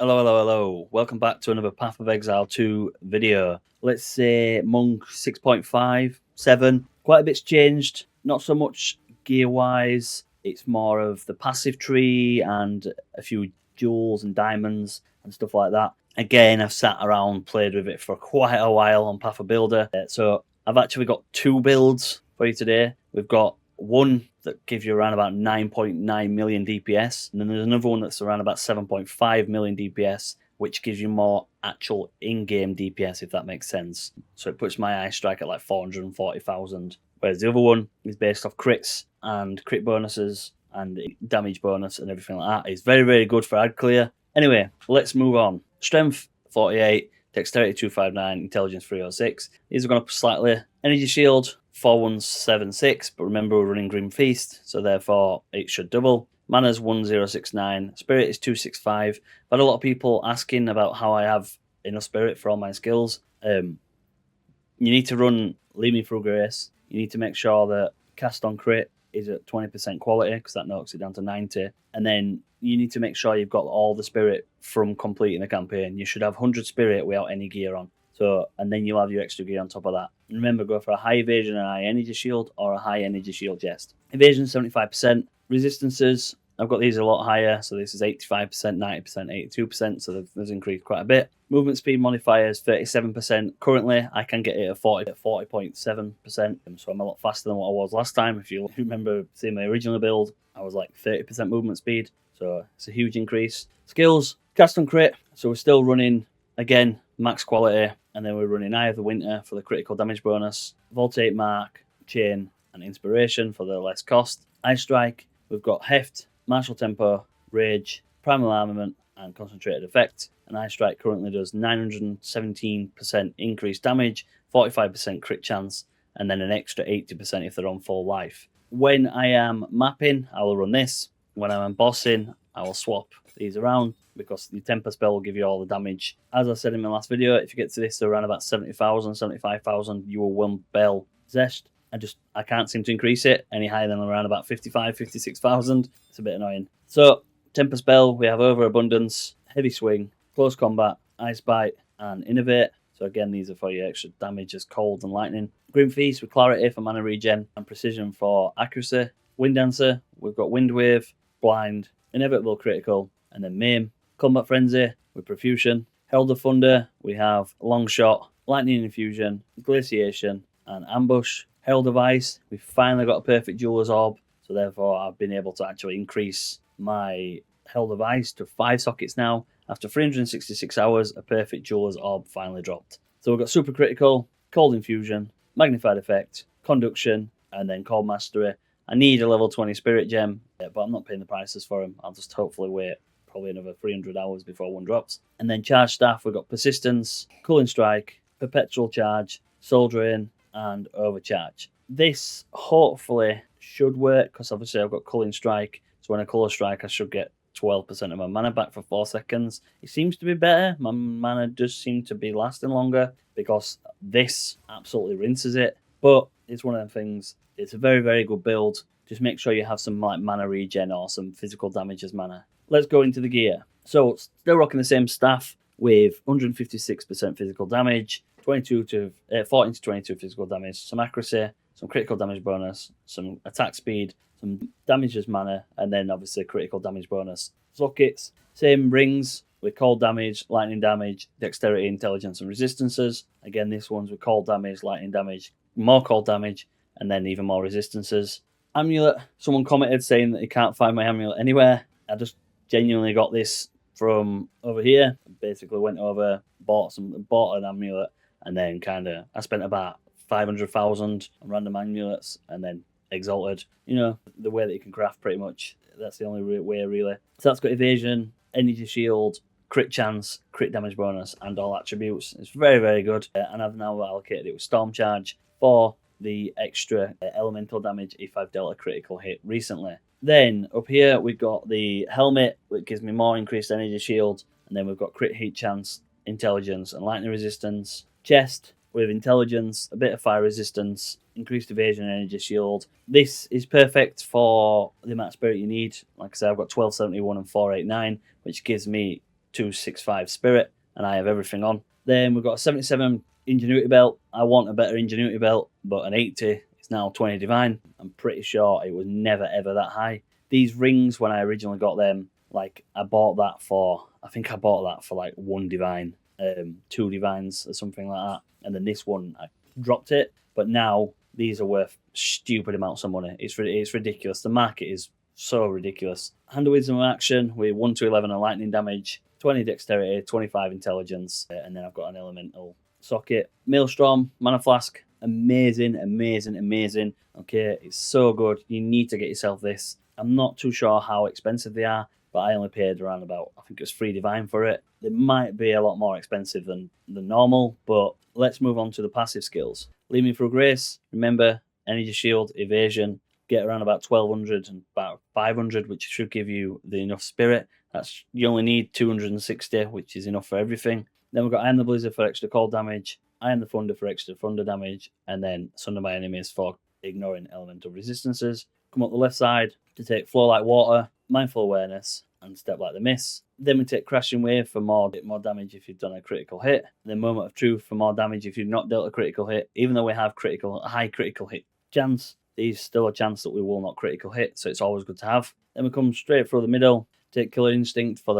Hello, hello, hello. Welcome back to another Path of Exile 2 video. Let's say Monk 6.5, 7. Quite a bit's changed. Not so much gear-wise. It's more of the passive tree and a few jewels and diamonds and stuff like that. Again, I've sat around, played with it for quite a while on Path of Builder. So I've actually got two builds for you today. We've got one that gives you around about 9.9 million DPS, and then there's another one that's around about 7.5 million DPS, which gives you more actual in-game DPS, if that makes sense. So it puts my eye strike at like 440,000, whereas the other one is based off crits and crit bonuses and damage bonus and everything like that. It's very, very good for ad clear. Anyway, let's move on. Strength 48, Dexterity 259, Intelligence 306. These are going up slightly. Energy Shield 4176, but remember we're running Grim Feast, so therefore it should double. Mana's 1069, Spirit is 265. I've had a lot of people asking about how I have enough Spirit for all my skills. You need to run Lead Me Through Grace. You need to make sure that Cast on Crit is at 20% quality, because that knocks it down to 90. And then you need to make sure you've got all the Spirit from completing the campaign. You should have 100 Spirit without any gear on. So, and then you'll have your extra gear on top of that. And remember, go for a high evasion and a high energy shield, or a high energy shield chest. Evasion 75%. Resistances, I've got these a lot higher. So this is 85%, 90%, 82%. So they've increased quite a bit. Movement speed modifiers 37%. Currently, I can get it at 40.7%. So I'm a lot faster than what I was last time. If you remember seeing my original build, I was like 30% movement speed. So it's a huge increase. Skills, cast on crit. So we're still running, again, max quality. And then we're running Eye of the Winter for the critical damage bonus, Voltaic Mark, Chain, and Inspiration for the less cost. Eye Strike, we've got Heft, Martial Tempo, Rage, Primal Armament, and Concentrated Effect. And Eye Strike currently does 917% increased damage, 45% crit chance, and then an extra 80% if they're on full life. When I am mapping, I will run this. When I'm bossing, I will swap these around, because the Tempest spell will give you all the damage. As I said in my last video, if you get to this around about 70,000, 75,000, you will one bell zest. I can't seem to increase it any higher than around about 55, 56,000. It's a bit annoying. So, Tempest spell, we have Overabundance, Heavy Swing, Close Combat, Ice Bite, and Innervate. So again, these are for your extra damage as Cold and Lightning. Grim Feast with Clarity for mana regen, and Precision for accuracy. Wind Dancer, we've got Wind Wave, Blind, Inevitable Critical, and then Maim. Combat Frenzy with Profusion. Herald of Thunder, we have Long Shot, Lightning Infusion, Glaciation, and Ambush. Herald of Ice, we've finally got a perfect Jeweler's Orb, so therefore I've been able to actually increase my Herald of Ice to 5 sockets now. After 366 hours, a perfect Jeweler's Orb finally dropped. So we've got Super Critical, Cold Infusion, Magnified Effect, Conduction, and then Cold Mastery. I need a level 20 Spirit Gem, but I'm not paying the prices for them. I'll just hopefully wait probably another 300 hours before one drops. And then Charge Staff, we've got Persistence, Cooling Strike, Perpetual Charge, Soul Drain, and Overcharge. This hopefully should work, because obviously I've got Cooling Strike, so when I Cooler Strike I should get 12% of my mana back for 4 seconds. It seems to be better. My mana does seem to be lasting longer, because this absolutely rinses it. But it's one of them things. It's a very, very good build. Just make sure you have some like mana regen or some physical damage as mana. Let's go into the gear. So still rocking the same staff with 156% physical damage, 14 to 22 physical damage, some accuracy, some critical damage bonus, some attack speed, some damage as mana, and then obviously critical damage bonus. Sockets, same rings with cold damage, lightning damage, dexterity, intelligence, and resistances. Again, this one's with cold damage, lightning damage, more cold damage, and then even more resistances. Amulet, someone commented saying that he can't find my amulet anywhere. I just genuinely got this from over here. Basically went over, bought an amulet, and then I spent about 500,000 on random amulets, and then Exalted. You know, the way that you can craft pretty much. That's the only way really. So that's got evasion, energy shield, crit chance, crit damage bonus, and all attributes. It's very, very good. And I've now allocated it with Storm Charge for the extra elemental damage if I've dealt a critical hit recently. Then up here we've got the helmet, which gives me more increased energy shield, and then we've got crit hit chance, intelligence, and lightning resistance. Chest with intelligence, a bit of fire resistance, increased evasion and energy shield. This is perfect for the amount of spirit you need. Like I said, I've got 1271 and 489, which gives me 265 spirit, and I have everything on. Then we've got a 77 ingenuity belt. I want a better ingenuity belt, but an 80 is now 20 divine. I'm pretty sure it was never ever that high. These rings, when I originally got them, like I bought that for, I think I bought that for like 1 divine, 2 divines or something like that. And then this one, I dropped it, but now these are worth stupid amounts of money. It's ridiculous. The market is so ridiculous. Hand of Wisdom action with 1 to 11 and lightning damage, 20 dexterity, 25 intelligence, and then I've got an elemental socket. Maelstrom, mana flask, amazing, amazing, amazing. Okay, it's so good. You need to get yourself this. I'm not too sure how expensive they are, but I only paid around about, I think it was 3 divine for it. They might be a lot more expensive than normal, but let's move on to the passive skills. Lead Me Through Grace, remember, energy shield, evasion, get around about 1200 and about 500, which should give you the enough spirit. You only need 260, which is enough for everything. Then we've got I Am the Blizzard for extra cold damage, I Am the Thunder for extra thunder damage, and then Sunder My Enemies for ignoring elemental resistances. Come up the left side to take Flow Like Water, Mindful Awareness, and Step Like the Mist. Then we take Crashing Wave for more damage if you've done a critical hit. Then Moment of Truth for more damage if you've not dealt a critical hit. Even though we have high critical hit chance, there's still a chance that we will not critical hit, so it's always good to have. Then we come straight through the middle, take Killer Instinct for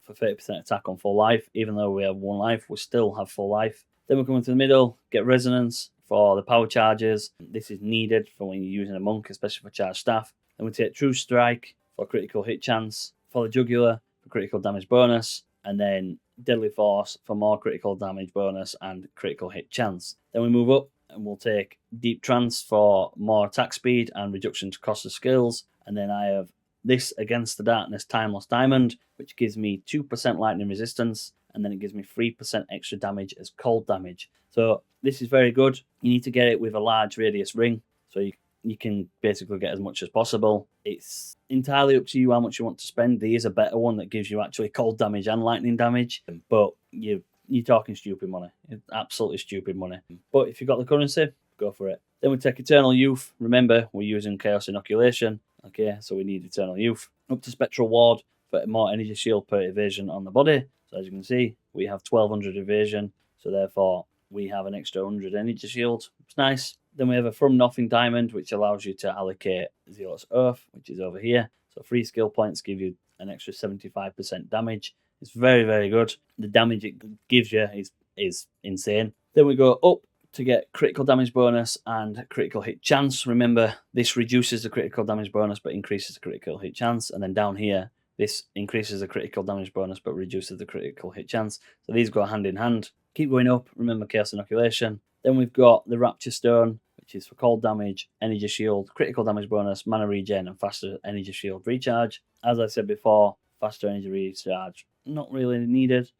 for 30% attack on full life. Even though we have 1 life, we still have full life. Then we come into the middle, get Resonance for the power charges. This is needed for when you're using a monk, especially for charged staff. Then we take True Strike for critical hit chance, for the Jugular for critical damage bonus, and then Deadly Force for more critical damage bonus and critical hit chance. Then we move up and we'll take Deep Trance for more attack speed and reduction to cost of skills. And then I have this Against the Darkness Timeless Diamond, which gives me 2% lightning resistance, and then it gives me 3% extra damage as cold damage. So this is very good. You need to get it with a large radius ring, so you can basically get as much as possible. It's entirely up to you how much you want to spend. There is a better one that gives you actually cold damage and lightning damage, but you're talking stupid money. It's absolutely stupid money. But if you've got the currency, go for it. Then we take Eternal Youth. Remember, we're using Chaos Inoculation. Okay, so we need Eternal Youth. Up to Spectral Ward for more energy shield per evasion on the body. So as you can see, we have 1200 evasion. So therefore, we have an extra 100 energy shield. It's nice. Then we have a From Nothing Diamond, which allows you to allocate Zealot's Earth, which is over here. So 3 skill points give you an extra 75% damage. It's very, very good. The damage it gives you is insane. Then we go up to get critical damage bonus and critical hit chance. Remember, this reduces the critical damage bonus but increases the critical hit chance. And then down here, this increases the critical damage bonus but reduces the critical hit chance. So these go hand in hand. Keep going up. Remember Chaos Inoculation. Then we've got the Rapture Stone, which is for cold damage, energy shield, critical damage bonus, mana regen, and faster energy shield recharge. As I said before, faster energy recharge not really needed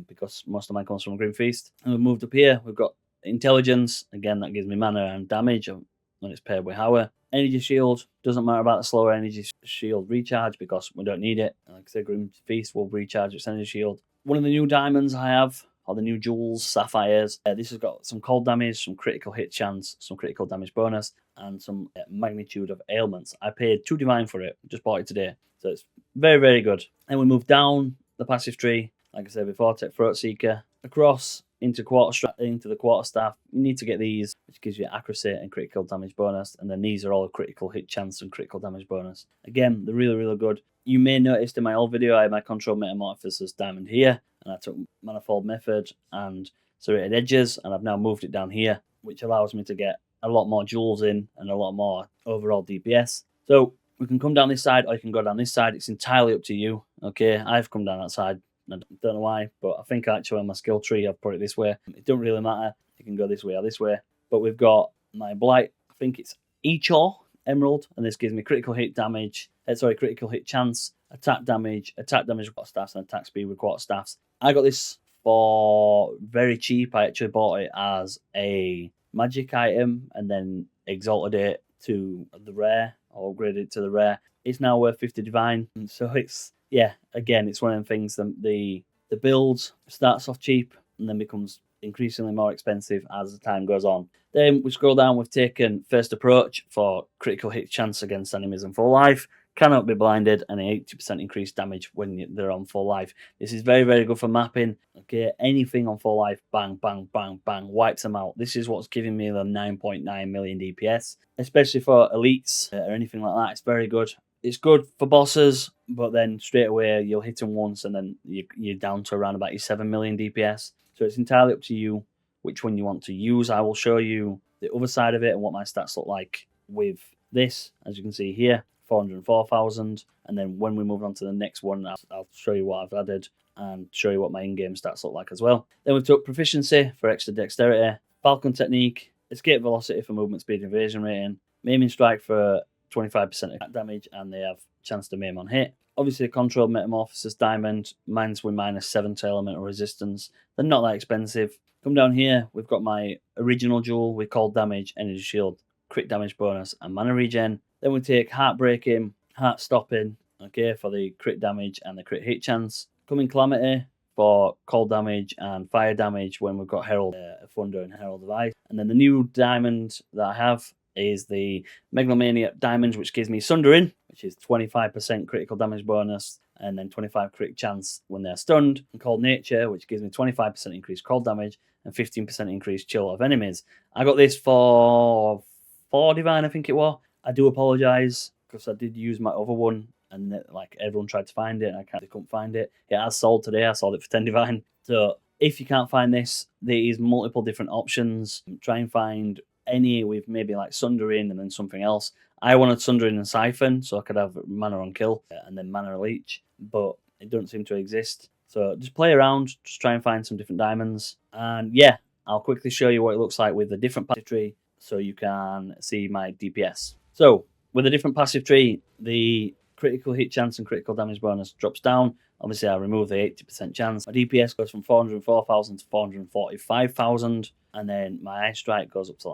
because most of mine comes from Grim Feast. And we've moved up here. We've got Intelligence. Again, that gives me mana and damage when it's paired with Hour. Energy shield, doesn't matter about the slower energy shield recharge because we don't need it. Like I said, Grim Feast will recharge its energy shield. One of the new diamonds I have, or the new jewels, sapphires. This has got some cold damage, some critical hit chance, some critical damage bonus, and some magnitude of ailments. I paid 2 divine for it, just bought it today. So it's very, very good. And we move down the passive tree, like I said before, take Throat Seeker, across into the quarterstaff. You need to get these, which gives you accuracy and critical damage bonus, and then these are all critical hit chance and critical damage bonus. Again, they're really, really good. You may notice in my old video I had my Control Metamorphosis diamond here, and I took Manifold Method and Serrated Edges, and I've now moved it down here, which allows me to get a lot more jewels in and a lot more overall DPS. So we can come down this side or you can go down this side. It's entirely up to you. Okay, I've come down that side. I don't know why, but I think actually on my skill tree I've put it this way. It don't really matter. You can go this way or this way. But we've got my Blight. I think it's Eachor Emerald, and this gives me critical hit damage. Critical hit chance, attack damage with quarterstaffs, and attack speed with quarterstaffs. I got this for very cheap. I actually bought it as a magic item and then exalted it to the rare, or upgraded it to the rare. It's now worth 50 divine. So it's, yeah, again, it's one of them things that the build starts off cheap and then becomes increasingly more expensive as the time goes on. Then we scroll down, we've taken First Approach for critical hit chance against enemies and full life, cannot be blinded, and an 80% increased damage when they're on full life. This is very, very good for mapping. Okay, anything on full life, bang, bang, bang, bang, wipes them out. This is what's giving me the 9.9 million DPS, especially for elites or anything like that. It's very good. It's good for bosses, but then straight away you'll hit them once and then you're down to around about your 7 million DPS. So it's entirely up to you which one you want to use. I will show you the other side of it and what my stats look like with this. As you can see here, 404,000. And then when we move on to the next one, I'll show you what I've added and show you what my in-game stats look like as well. Then we've took proficiency for extra dexterity, falcon technique, escape velocity for movement speed and evasion rating, maiming strike for 25% attack damage, and they have chance to maim on hit. Obviously, a controlled metamorphosis diamond, mines with -7 to elemental resistance. They're not that expensive. Come down here, we've got my original jewel with cold damage, energy shield, crit damage bonus, and mana regen. Then we take heartbreaking, heart stopping, okay, for the crit damage and the crit hit chance. Coming calamity for cold damage and fire damage when we've got Herald of Thunder and Herald of Ice. And then the new diamond that I have is the Megalomaniac Diamond, which gives me Sundering, which is 25% critical damage bonus, and then 25 crit chance when they're stunned, and Cold Nature, which gives me 25% increased cold damage and 15% increased chill of enemies. I got this for 4 Divine, I think it was. I do apologise, because I did use my other one, and like everyone tried to find it, and I couldn't find it. It has sold today, I sold it for 10 Divine. So if you can't find this, there is multiple different options. Try and find any with maybe like Sundering and then something else. I wanted Sundering and Siphon so I could have mana on kill and then mana leech, but it doesn't seem to exist. So just play around, just try and find some different diamonds. And yeah, I'll quickly show you what it looks like with the different passive tree so you can see my DPS. So with a different passive tree, the critical hit chance and critical damage bonus drops down. Obviously, I remove the 80% chance. My DPS goes from 404,000 to 445,000. And then my Ice Strike goes up to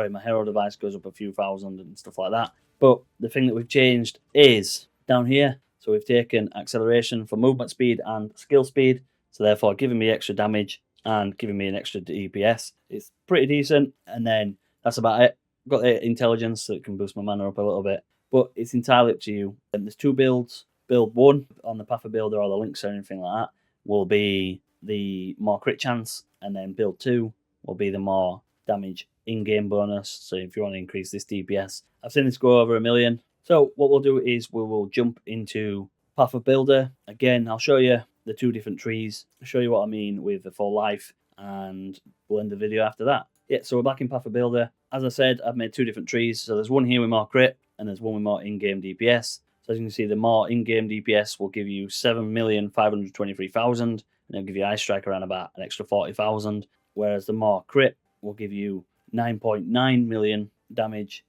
my Herald of Ice goes up a few thousand and stuff like that. But the thing that we've changed is down here. So we've taken acceleration for movement speed and skill speed. So therefore giving me extra damage and giving me an extra DPS. It's pretty decent. And then that's about it. Got the intelligence so it can boost my mana up a little bit. But it's entirely up to you. And there's 2 builds. Build 1 on the Path of Builder or the links or anything like that will be the more crit chance. And then build 2 will be the more damage in-game bonus. So if you want to increase this DPS, I've seen this go over 1 million. So what we'll do is we will jump into Path of Builder. Again, I'll show you the 2 different trees. I'll show you what I mean with the full life, and we'll end the video after that. Yeah, so we're back in Path of Builder. As I said, I've made 2 different trees. So there's one here with more crit, and there's one with more in-game DPS. So as you can see, the more in-game DPS will give you 7,523,000, and it'll give you Ice Strike around about an extra 40,000. Whereas the more crit will give you 9.9 million damage,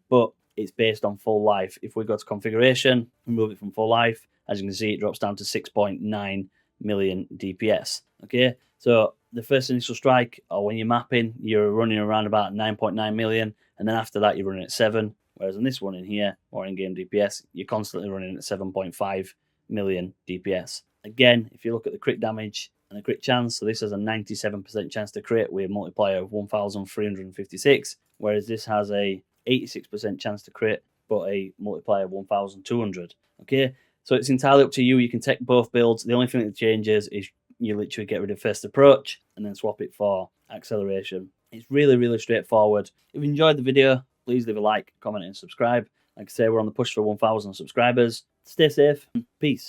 but it's based on full life. If we go to configuration, remove it from full life, as you can see, it drops down to 6.9 million DPS. Okay, so the first initial strike, or when you're mapping, you're running around about 9.9 million, and then after that, you're running at 7. Whereas on this one in here, or in-game DPS, you're constantly running at 7.5 million DPS. Again, if you look at the crit damage and the crit chance, so this has a 97% chance to crit with a multiplier of 1,356, whereas this has a 86% chance to crit, but a multiplier of 1,200. Okay, so it's entirely up to you. You can take both builds. The only thing that changes is you literally get rid of first approach and then swap it for acceleration. It's really, really straightforward. If you enjoyed the video, please leave a like, comment, and subscribe. Like I say, we're on the push for 1,000 subscribers. Stay safe. Peace.